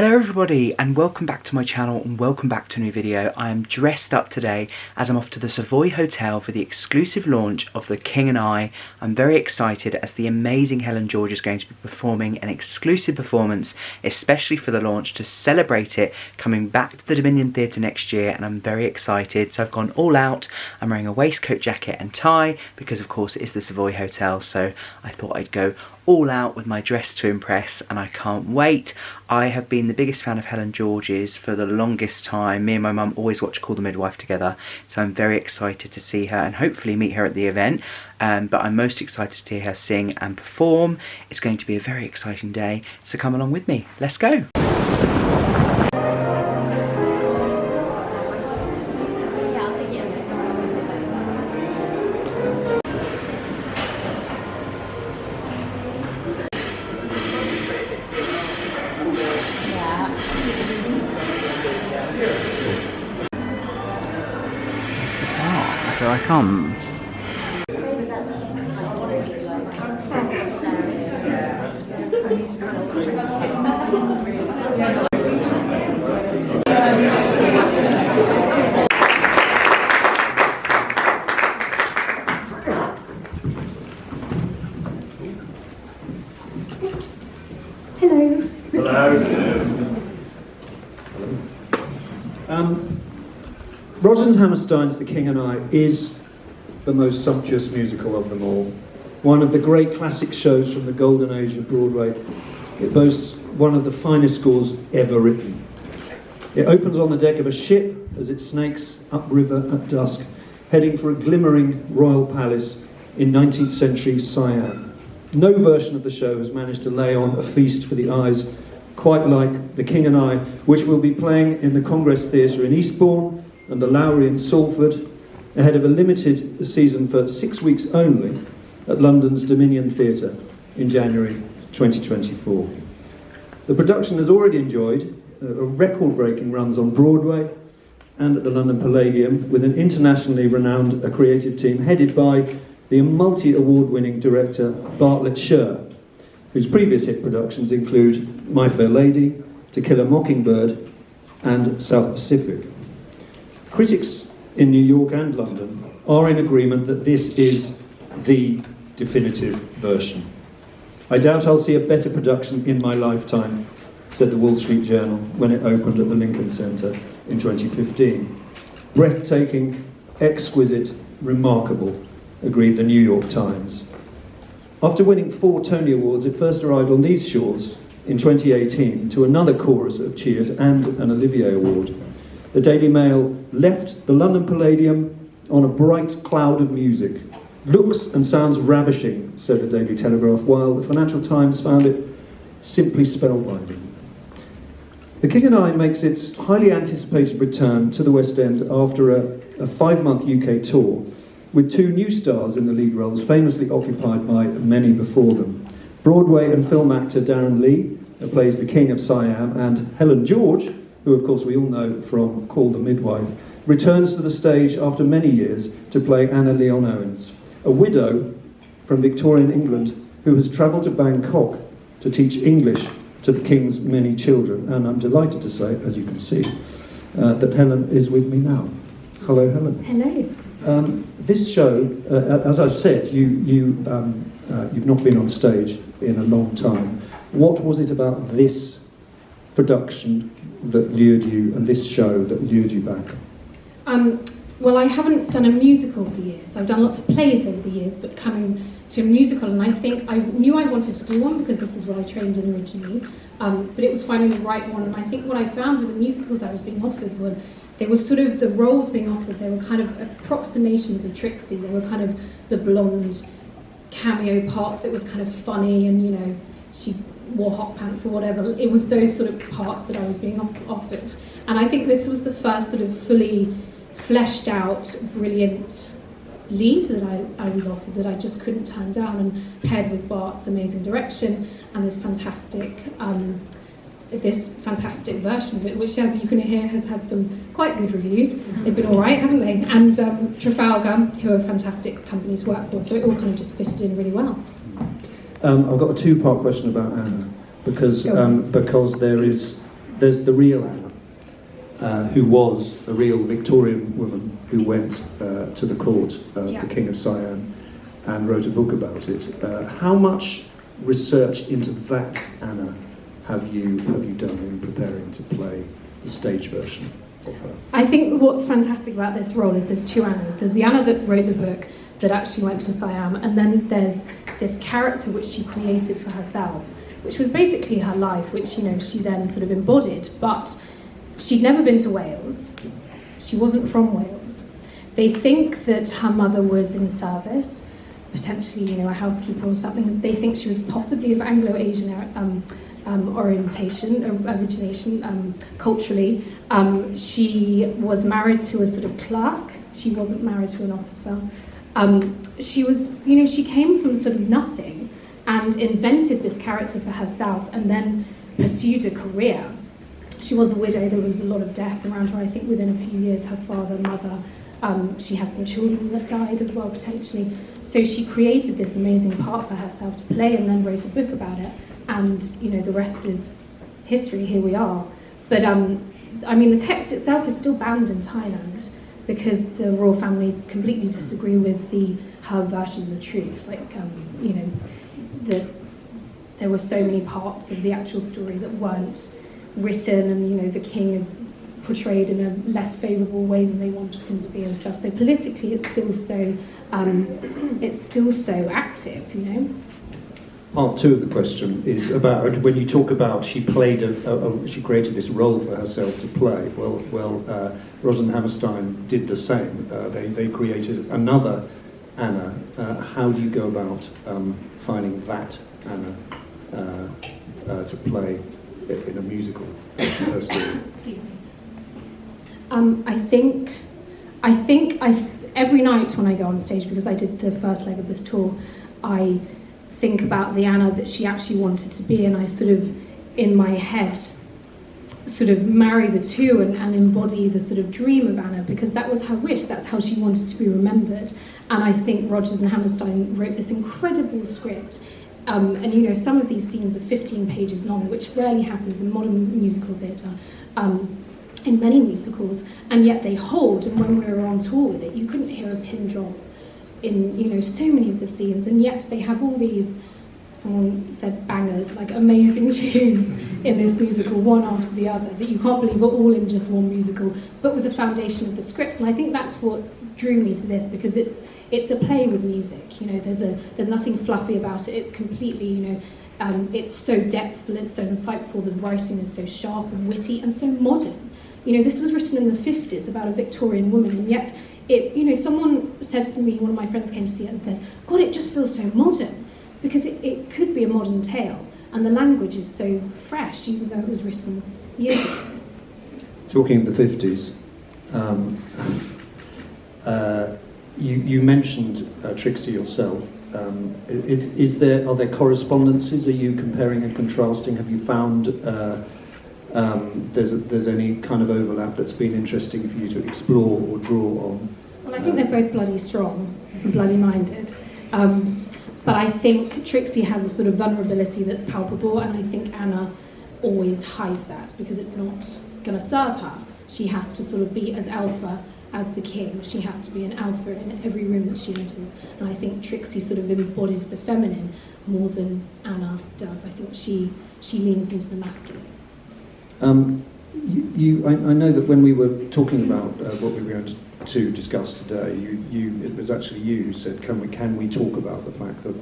Hello everybody and welcome back to my channel and welcome back to a new video. I am dressed up today as I'm off to the Savoy Hotel for the exclusive launch of The King and I. I'm very excited as the amazing Helen George is going to be performing an exclusive performance especially for the launch to celebrate it coming back to the Dominion Theatre next year, and I'm very excited. So I've gone all out. I'm wearing a waistcoat, jacket and tie because of course it is the Savoy Hotel, so I thought I'd go all out with my dress to impress and I can't wait. I have been the biggest fan of Helen George's for the longest time. Me and my mum always watch Call the Midwife together, so I'm very excited to see her and hopefully meet her at the event. But I'm most excited to hear her sing and perform. It's going to be a very exciting day, so come along with me. Let's go. Here I come. Hello. Rodgers and Hammerstein's The King and I is the most sumptuous musical of them all. One of the great classic shows from the golden age of Broadway. It boasts one of the finest scores ever written. It opens on the deck of a ship as it snakes upriver at dusk, heading for a glimmering royal palace in 19th century Siam. No version of the show has managed to lay on a feast for the eyes quite like The King and I, which will be playing in the Congress Theatre in Eastbourne and the Lowry in Salford, ahead of a limited season for 6 weeks only at London's Dominion Theatre in January 2024. The production has already enjoyed record-breaking runs on Broadway and at the London Palladium, with an internationally renowned creative team headed by the multi-award-winning director Bartlett Sher, whose previous hit productions include My Fair Lady, To Kill a Mockingbird and South Pacific. Critics in New York and London are in agreement that this is the definitive version. I doubt I'll see a better production in my lifetime, said the Wall Street Journal when it opened at the Lincoln Center in 2015. Breathtaking, exquisite, remarkable, agreed the New York Times. After winning 4 Tony Awards, it first arrived on these shores in 2018 to another chorus of cheers and an Olivier Award. The Daily Mail left the London Palladium on a bright cloud of music. Looks and sounds ravishing, said the Daily Telegraph, while the Financial Times found it simply spellbinding. The King and I makes its highly anticipated return to the West End after a 5-month UK tour, with 2 new stars in the lead roles, famously occupied by many before them. Broadway and film actor Darren Lee, who plays the King of Siam, and Helen George, who of course we all know from Call the Midwife, returns to the stage after many years to play Anna Leon Owens, a widow from Victorian England who has travelled to Bangkok to teach English to the King's many children. And I'm delighted to say, as you can see, that Helen is with me now. Hello, Helen. Hello. This show, as I've said, you've not been on stage in a long time. What was it about this production that lured you, and this show that lured you back? Well, I haven't done a musical for years. I've done lots of plays over the years, but coming to a musical, and I think I knew I wanted to do one because this is what I trained in originally, but it was finding the right one. And I think what I found with the musicals I was being offered were, they were sort of, the roles being offered, they were kind of approximations of Trixie. They were kind of the blonde cameo part that was kind of funny and, you know, she wore hot pants or whatever. It was those sort of parts that I was being offered. And I think this was the first sort of fully fleshed out, brilliant lead that I was offered that I just couldn't turn down, and paired with Bart's amazing direction and this fantastic version of it, which, as you can hear, has had some quite good reviews. They've been all right, haven't they? And Trafalgar, who are fantastic companies to work for, so it all kind of just fitted in really well. I've got a 2-part question about Anna, because there is there's the real Anna, who was a real Victorian woman who went to the court of the King of Siam and wrote a book about it. How much research into that Anna have you done in preparing to play the stage version of her? I think what's fantastic about this role is there's two Annas. There's the Anna that wrote the book, that actually went to Siam, and then there's this character which she created for herself, which was basically her life, which, you know, she then sort of embodied. But she'd never been to Wales. She wasn't from Wales. They think that her mother was in service, potentially, you know, a housekeeper or something. They think she was possibly of Anglo-Asian origination, culturally. She was married to a sort of clerk. She wasn't married to an officer. She was, you know, she came from sort of nothing and invented this character for herself and then pursued a career. She was a widow. There was a lot of death around her. I think within a few years, her father, mother, she had some children that died as well, potentially. So she created this amazing part for herself to play and then wrote a book about it. And, you know, the rest is history. Here we are. But, I mean, the text itself is still banned in Thailand because the royal family completely disagree with her version of the truth. Like, you know, there were so many parts of the actual story that weren't written, and, you know, the king is portrayed in a less favourable way than they wanted him to be and stuff. So politically, it's still so active, you know. Part two of the question is about when you talk about she played she created this role for herself to play. Well, Rosalind Hammerstein did the same. They created another Anna. How do you go about finding that Anna to play in a musical? Excuse me. I think every night when I go on stage, because I did the first leg of this tour, I think about the Anna that she actually wanted to be, and I sort of, in my head, sort of marry the two and embody the sort of dream of Anna, because that was her wish, that's how she wanted to be remembered. And I think Rodgers and Hammerstein wrote this incredible script, and, you know, some of these scenes are 15 pages long, which rarely happens in modern musical theatre, in many musicals, and yet they hold. And when we were on tour with it, you couldn't hear a pin drop in, you know, so many of the scenes, and yet they have all these, someone said bangers, like amazing tunes in this musical, one after the other, that you can't believe are all in just one musical, but with the foundation of the script. And I think that's what drew me to this, because it's a play with music, you know, there's nothing fluffy about it, it's completely, you know, it's so depthful, it's so insightful, the writing is so sharp and witty and so modern. You know, this was written in the 50s about a Victorian woman, and yet it, you know, someone said to me, one of my friends came to see it and said, God, it just feels so modern, because it could be a modern tale, and the language is so fresh, even though it was written years ago. Talking of the 50s, you mentioned Trixie yourself. Are there correspondences? Are you comparing and contrasting? Have you found there's any kind of overlap that's been interesting for you to explore or draw on? Well, I think they're both bloody strong and bloody minded. But I think Trixie has a sort of vulnerability that's palpable, and I think Anna always hides that because it's not going to serve her. She has to sort of be as alpha as the king. She has to be an alpha in every room that she enters. And I think Trixie sort of embodies the feminine more than Anna does. I think she leans into the masculine. I know that when we were talking about what we were going to discuss today, it was actually you who said, can we talk about the fact that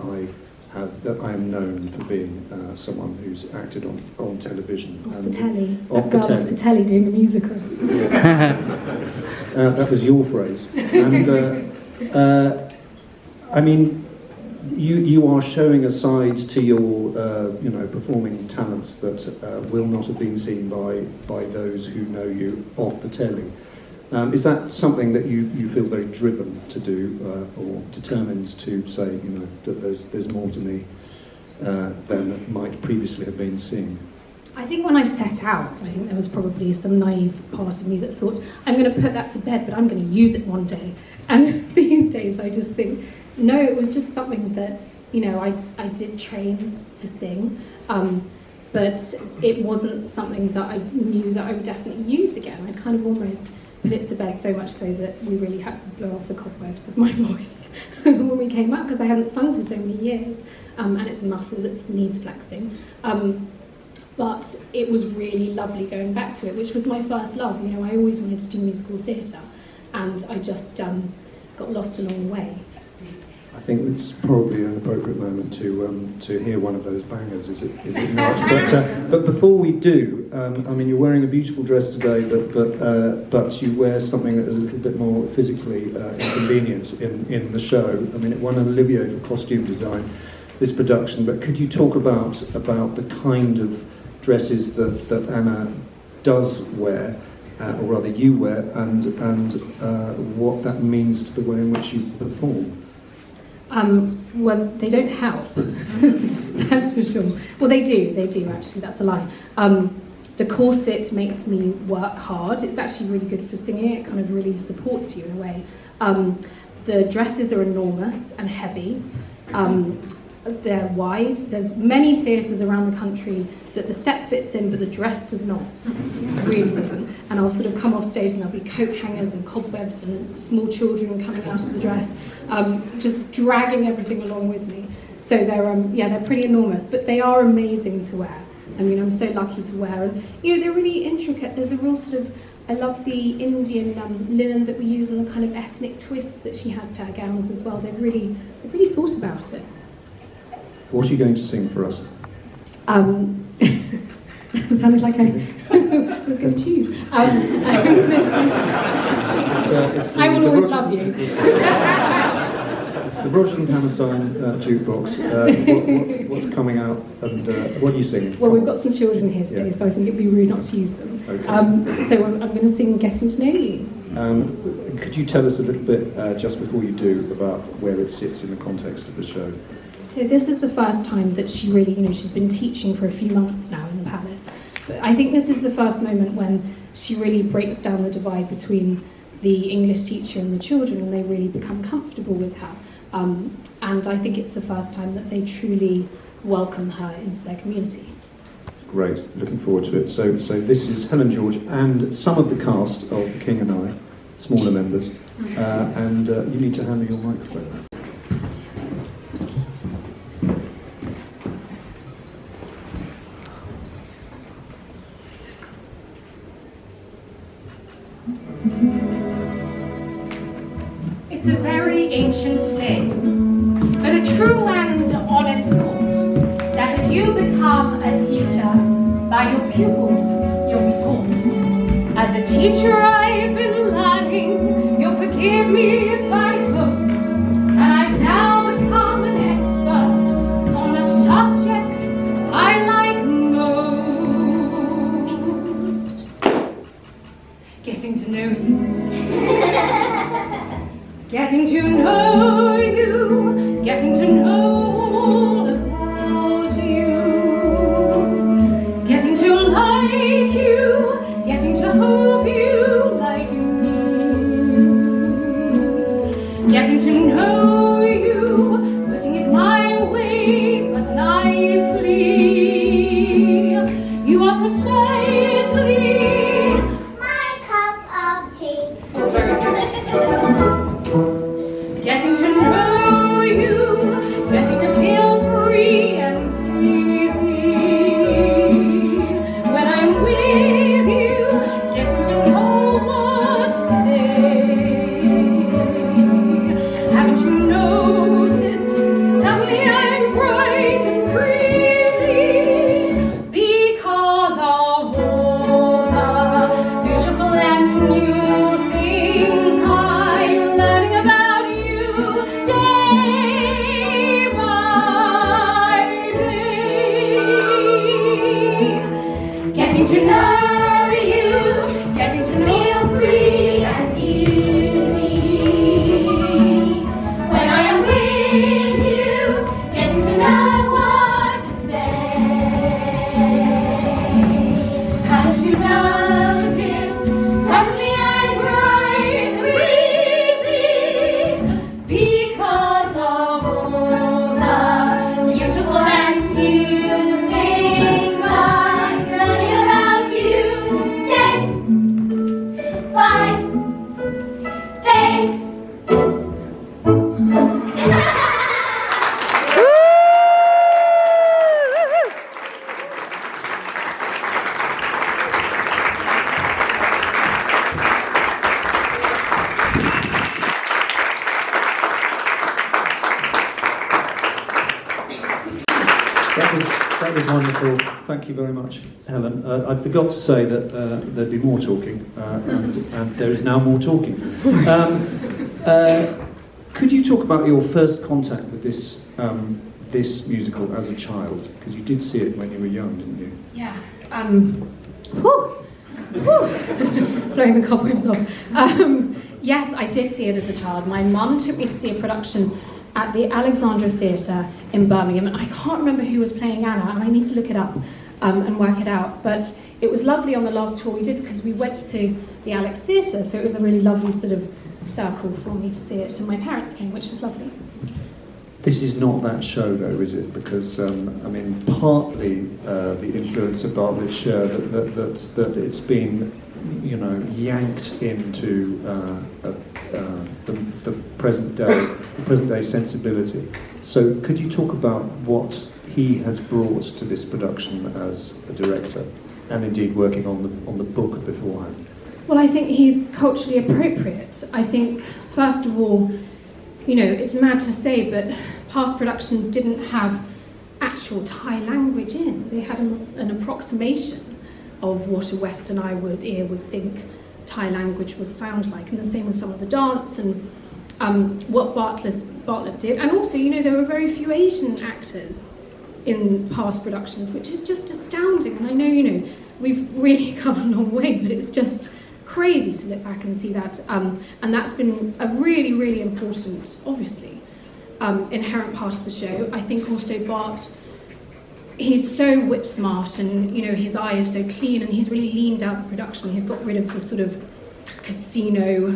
I am known for being someone who's acted on television. Off the telly. It's that girl off the telly doing a musical. Yeah. That was your phrase. And I mean, you are showing a side to your performing talents that will not have been seen by those who know you off the telly. Is that something that you feel very driven to do, or determined to say, that there's more to me than might previously have been seen? I think when I set out, I think there was probably some naive part of me that thought, I'm going to put that to bed, but I'm going to use it one day. And these days I just think, no, it was just something that, I did train to sing. but it wasn't something that I knew that I would definitely use again. I kind of almost put it to bed, so much so that we really had to blow off the cobwebs of my voice when we came up, because I hadn't sung for so many years, and it's a muscle that needs flexing. But it was really lovely going back to it, which was my first love. You know, I always wanted to do musical theatre, and I just got lost along the way. I think it's probably an appropriate moment to hear one of those bangers, is it not? But before we do, I mean, you're wearing a beautiful dress today, but you wear something that is a little bit more physically inconvenient in the show. I mean, it won an Olivier for costume design, this production. But could you talk about the kind of dresses that Anna does wear, or rather you wear, and what that means to the way in which you perform? Well, they don't help, that's for sure. Well, they do actually, that's a lie. The corset makes me work hard. It's actually really good for singing. It kind of really supports you in a way. The dresses are enormous and heavy. They're wide. There's many theatres around the country that the set fits in, but the dress does not. It really doesn't. And I'll sort of come off stage and there'll be coat hangers and cobwebs and small children coming out of the dress, just dragging everything along with me. So they're pretty enormous, but they are amazing to wear. I mean, I'm so lucky to wear, and you know, they're really intricate. There's a real sort of, I love the Indian linen that we use and the kind of ethnic twist that she has to her gowns as well. They've really thought about it. What are you going to sing for us? It sounded like I was going to choose. I will always love you. It's the Roger and Hammerstein jukebox. What's coming out, and what are you singing? Well, we've got some children here today, so I think it'd be rude not to use them. Okay. So I'm going to sing Getting to Know You. Could you tell us a little bit, just before you do, about where it sits in the context of the show? So this is the first time that she really, you know, she's been teaching for a few months now in the palace. But I think this is the first moment when she really breaks down the divide between the English teacher and the children, and they really become comfortable with her. And I think it's the first time that they truly welcome her into their community. Great, looking forward to it. So this is Helen George and some of the cast of The King and I, smaller members, and you need to hand me your microphone. It's a very ancient saying, but a true and honest thought, that if you become a teacher, by your pupils you'll be taught. As a teacher I've been learning, you'll forgive me if I boast, and I've now become an expert on the subject I like most. Getting to know you. Getting to know you, getting to know all about you, getting to like you, getting to hope you like me, getting to know you, putting it my way but nicely. You are precisely my cup of tea. Oh, very good. Getting to know you, getting to feel free and easy. When I'm with you, getting to know what to say. Haven't you noticed, suddenly I'm bright and breezy, because of all the beautiful and new things I'm learning about day by day. Getting to know you, getting to feel free and easy. When I am with you, getting to know what to say. Haven't you noticed, suddenly I'm bright and breezy, because of all the beautiful and new things That was wonderful. Thank you very much, Helen. I forgot to say that there'd be more talking, and there is now more talking. Could you talk about your first contact with this this musical as a child? Because you did see it when you were young, didn't you? Yeah. Blowing the cobwebs off. Yes, I did see it as a child. My mum took me to see a production at the Alexandra Theatre in Birmingham, and I can't remember who was playing Anna, and I need to look it up and work it out. But it was lovely on the last tour we did because we went to the Alex Theatre, so it was a really lovely sort of circle for me to see it, and my parents came, which was lovely. This is not that show, though, is it? Because I mean, partly the influence of Bartlett's show that it's been, you know, yanked into the present day sensibility. So, could you talk about what he has brought to this production as a director, and indeed working on the book beforehand? Well, I think he's culturally appropriate. I think, first of all, you know, it's mad to say, but past productions didn't have actual Thai language in. They had an approximation of what a Western ear would think Thai language would sound like, and the same with some of the dance and what Bartlett did. And also, you know, there were very few Asian actors in past productions, which is just astounding. And I know, you know, we've really come a long way, but it's just crazy to look back and see that. And that's been a really, really important, obviously, inherent part of the show. I think also Bart, he's so whip smart, and you know, his eye is so clean, and he's really leaned out the production. He's got rid of the sort of casino,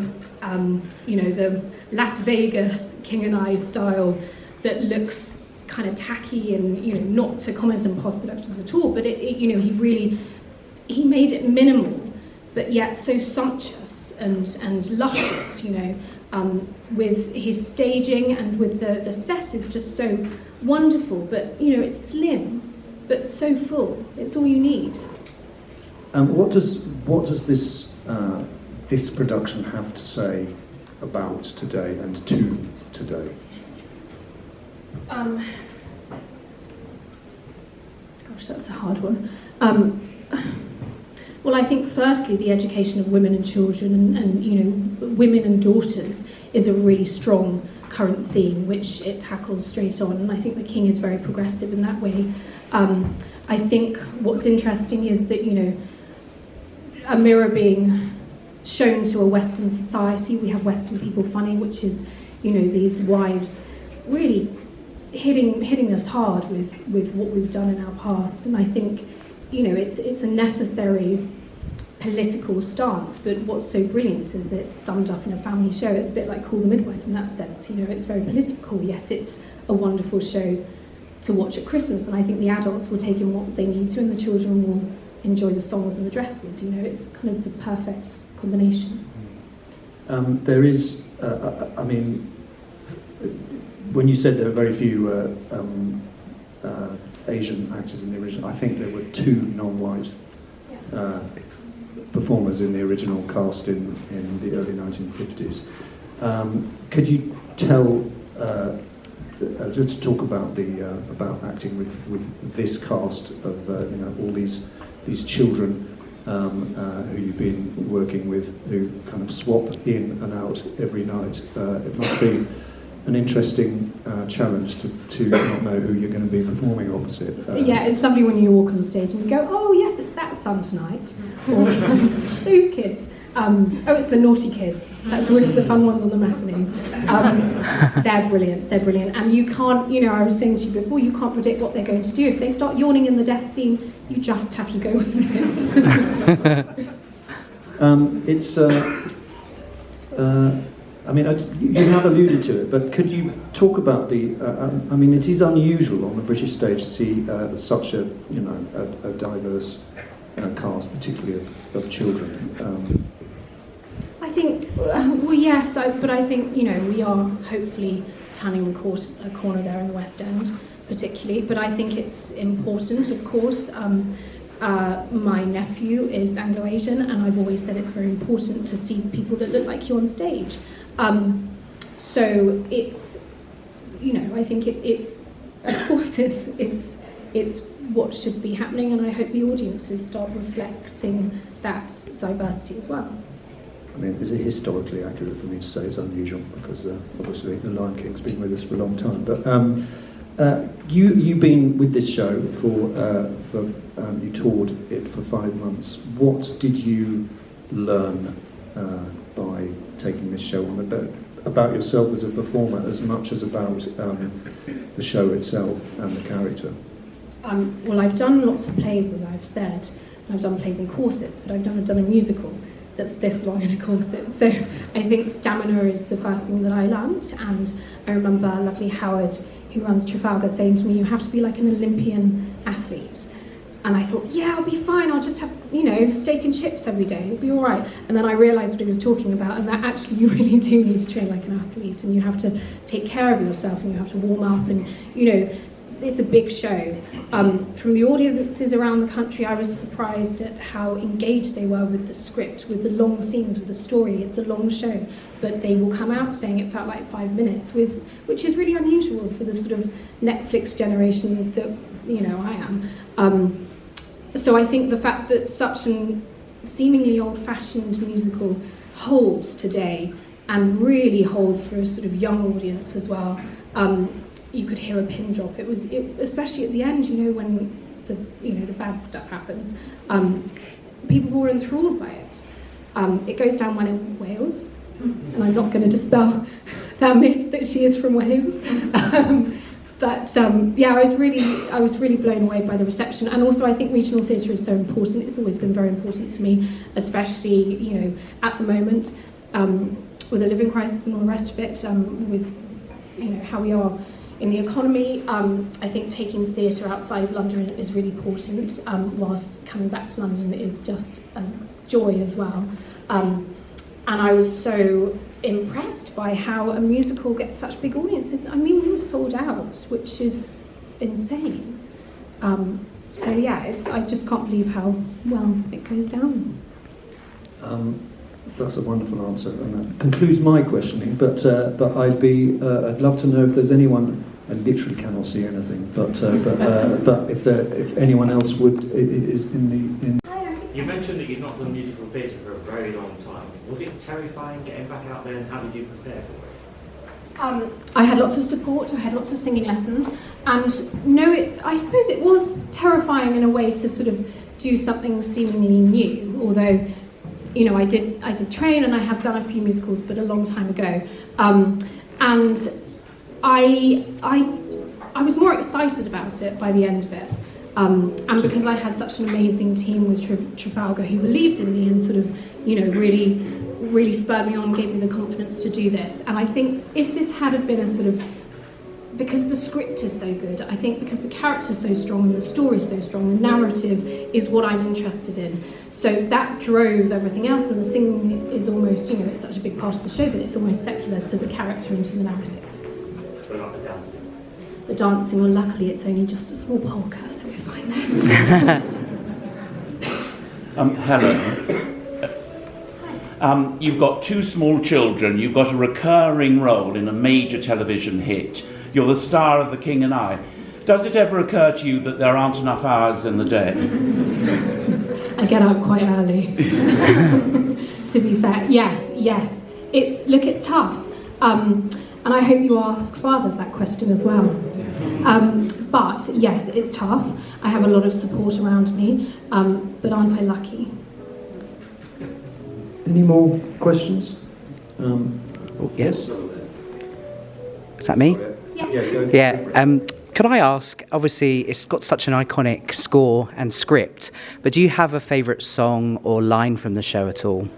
you know, the Las Vegas King and I style that looks kind of tacky, and you know, not to comment on past productions at all, but it you know, he made it minimal, but yet so sumptuous and luscious, you know, with his staging and with the set is just so wonderful, but you know, it's slim, but so full. It's all you need. What does this this production have to say about today and to today? Gosh, that's a hard one. Well, I think firstly the education of women and children and you know, women and daughters is a really strong current theme, which it tackles straight on, and I think the King is very progressive in that way. I think what's interesting is that, you know, a mirror being shown to a Western society. We have Western people funny, which is, you know, these wives really hitting us hard with what we've done in our past, and I think, you know, it's a necessary political stance, but what's so brilliant is it's summed up in a family show. It's a bit like Call the Midwife in that sense, you know, it's very political, yet it's a wonderful show to watch at Christmas, and I think the adults will take in what they need to, and the children will enjoy the songs and the dresses, you know, it's kind of the perfect combination. There is, I mean, when you said there are very few Asian actors in the original, I think there were 2 non-white performers in the original cast in the early 1950s. Could you tell, just talk about about acting with this cast of you know, all these children who you've been working with, who kind of swap in and out every night? It must be an interesting challenge to not know who you're going to be performing opposite. Yeah, it's lovely when you walk on stage and you go, oh yes, it's that son tonight, or those kids. Oh, it's the naughty kids. That's always the fun ones on the matinees. They're brilliant. And you can't, you know, I was saying to you before, you can't predict what they're going to do. If they start yawning in the death scene, you just have to go with it. It's, I mean, you have alluded to it, but could you talk about the, I mean, it is unusual on the British stage to see such a, you know, a diverse cast, particularly of children. I think, well, yes, but I think, you know, we are hopefully turning a corner there in the West End, particularly. But I think it's important, of course. My nephew is Anglo-Asian, and I've always said it's very important to see people that look like you on stage. So it's, you know, I think it's of course it's what should be happening, and I hope the audiences start reflecting that diversity as well. I mean, is it historically accurate for me to say it's unusual? Because obviously the Lion King's been with us for a long time. But you've been with this show you toured it for 5 months. What did you learn by taking this show on about yourself as a performer, as much as about the show itself and the character? Well, I've done lots of plays, as I've said. I've done plays in corsets, but I've never done a musical that's this long in a corset. So I think stamina is the first thing that I learned. And I remember lovely Howard, who runs Trafalgar, saying to me, you have to be like an Olympian athlete. And I thought, yeah, I'll be fine. I'll just have, steak and chips every day. It'll be all right. And then I realised what he was talking about, and that actually you really do need to train like an athlete, and you have to take care of yourself, and you have to warm up, and, it's a big show. From the audiences around the country, I was surprised at how engaged they were with the script, with the long scenes, with the story. It's a long show, but they will come out saying it felt like 5 minutes, which is really unusual for the sort of Netflix generation that, I am. So I think the fact that such a seemingly old-fashioned musical holds today, and really holds for a sort of young audience as well. You could hear a pin drop. It was especially at the end, when the bad stuff happens. People were enthralled by it. It goes down well in Wales, and I'm not going to dispel that myth that she is from Wales. But I was really blown away by the reception, and also I think regional theatre is so important. It's always been very important to me, especially at the moment with the living crisis and all the rest of it, with how we are in the economy. I think taking theatre outside of London is really important, whilst coming back to London is just a joy as well. And I was so impressed by how a musical gets such big audiences. I mean, we were sold out, which is insane. I just can't believe how well it goes down. That's a wonderful answer, and that concludes my questioning. But I'd love to know if there's anyone. I literally cannot see anything, but if anyone else is in. You mentioned that you've not done musical theatre for a very long time. Was it terrifying getting back out there, and how did you prepare for it? I had lots of support, I had lots of singing lessons, and I suppose it was terrifying in a way to sort of do something seemingly new, although, I did train, and I have done a few musicals, but a long time ago. And I was more excited about it by the end of it. And because I had such an amazing team with Trafalgar who believed in me and sort of, really, really spurred me on, gave me the confidence to do this. And I think if this had been a sort of, because the script is so good, I think because the character's so strong and the story's so strong, the narrative is what I'm interested in. So that drove everything else, and the singing is almost, it's such a big part of the show, but it's almost secular to the character and to the narrative. But not the dancing? The dancing, well, luckily it's only just a small polka, so we're fine there. Helen, you've got 2 small children, you've got a recurring role in a major television hit. You're the star of The King and I. Does it ever occur to you that there aren't enough hours in the day? I get up quite early, to be fair. Yes. It's tough. And I hope you ask fathers that question as well. But yes, it's tough. I have a lot of support around me, but aren't I lucky? Any more questions? Yes. Is that me? Yes. Yeah. Could I ask, obviously it's got such an iconic score and script, but do you have a favourite song or line from the show at all?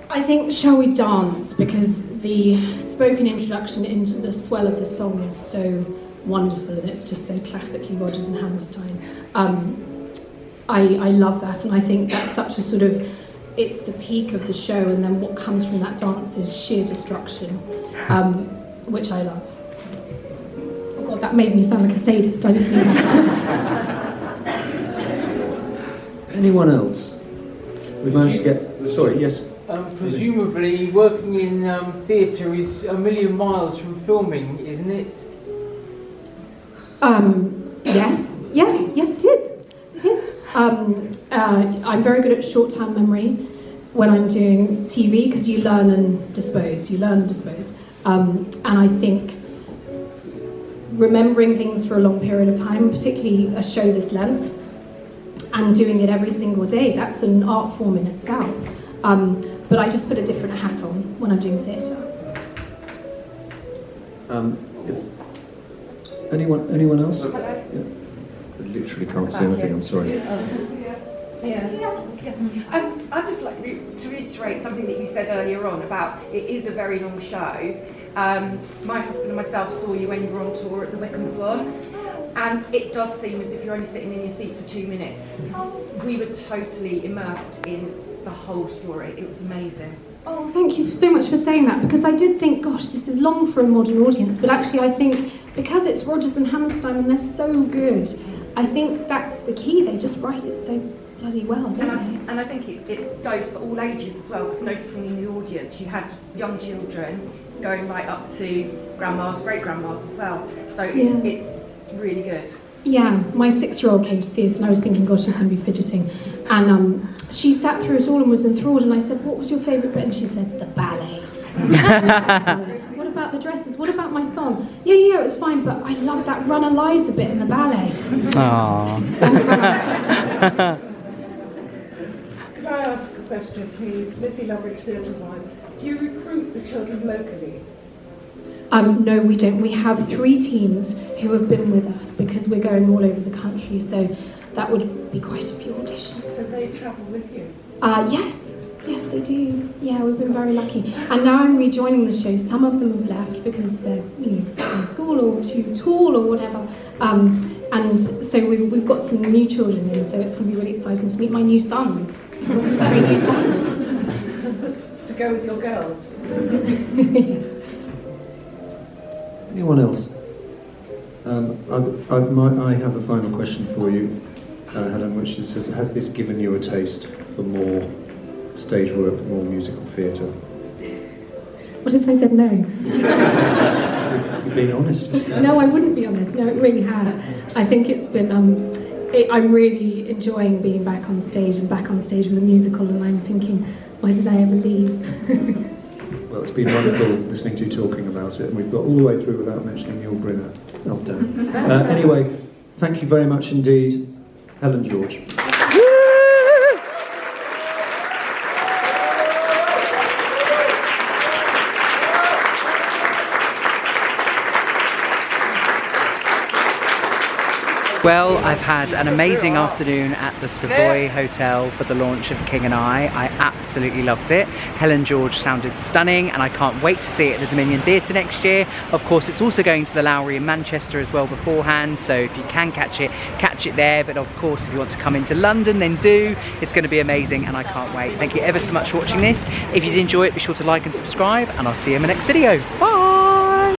I think Shall We Dance, because the spoken introduction into the swell of the song is so wonderful, and it's just so classically Rodgers and Hammerstein. I love that, and I think that's such a sort of, it's the peak of the show, and then what comes from that dance is sheer destruction, which I love. Oh God, that made me sound like a sadist. I didn't mean that. Anyone else? We managed to get. Sorry, yes. Presumably, working in theatre is a million miles from filming, isn't it? Yes, it is. It is. I'm very good at short-term memory when I'm doing TV because you learn and dispose. And I think remembering things for a long period of time, particularly a show this length, and doing it every single day, that's an art form in itself. But I just put a different hat on when I'm doing theatre. Anyone else? Hello. Yeah. I literally can't see anything, I'm sorry. I'd just like to reiterate something that you said earlier on about it is a very long show. My husband and myself saw you when you were on tour at the Wickham Swan, and it does seem as if you're only sitting in your seat for 2 minutes. We were totally immersed in the whole story. It was amazing. Oh, thank you so much for saying that, because I did think, gosh, this is long for a modern audience, but actually I think because it's Rodgers and Hammerstein and they're so good, I think that's the key. They just write it so bloody well, don't they? And I think it goes for all ages as well, because noticing in the audience you had young children going right up to grandmas, great-grandmas as well. So it's really good. Yeah, my 6-year-old came to see us and I was thinking, gosh, she's going to be fidgeting. And she sat through it all and was enthralled, and I said, what was your favourite bit? And she said, the ballet. What about the dresses? What about my song? Yeah, it was fine, but I love that Run Eliza bit in the ballet. Aww. Could I ask a question, please? Lizzie Loveridge, Theatre One. Do you recruit the children locally? No, we don't. We have 3 teams who have been with us because we're going all over the country, so that would be quite a few auditions. So they travel with you? Yes, they do. Yeah, we've been very lucky. And now I'm rejoining the show. Some of them have left because they're, in school or too tall or whatever. And so we've got some new children in, so it's going to be really exciting to meet my new sons. 3 new sons. To go with your girls? Yes. Anyone else? I have a final question for you, Helen, which is, has this given you a taste for more stage work, more musical theatre? What if I said no? You've been honest. No, I wouldn't be honest. No, it really has. I think it's been, I'm really enjoying being back on stage with a musical, and I'm thinking, why did I ever leave? Well, it's been wonderful listening to you talking about it, and we've got all the way through without mentioning Neil Brinner. Well done. Anyway, thank you very much indeed, Helen George. Well, I've had an amazing afternoon at the Savoy Hotel for the launch of King and I absolutely loved it. Helen George sounded stunning, and I can't wait to see it at the Dominion Theatre next year. Of course, it's also going to the Lowry in Manchester as well beforehand, so if you can catch it there. But of course, if you want to come into London, then do. It's going to be amazing, and I can't wait. Thank you ever so much for watching this. If you did enjoy it, be sure to like and subscribe, and I'll see you in my next video. Bye!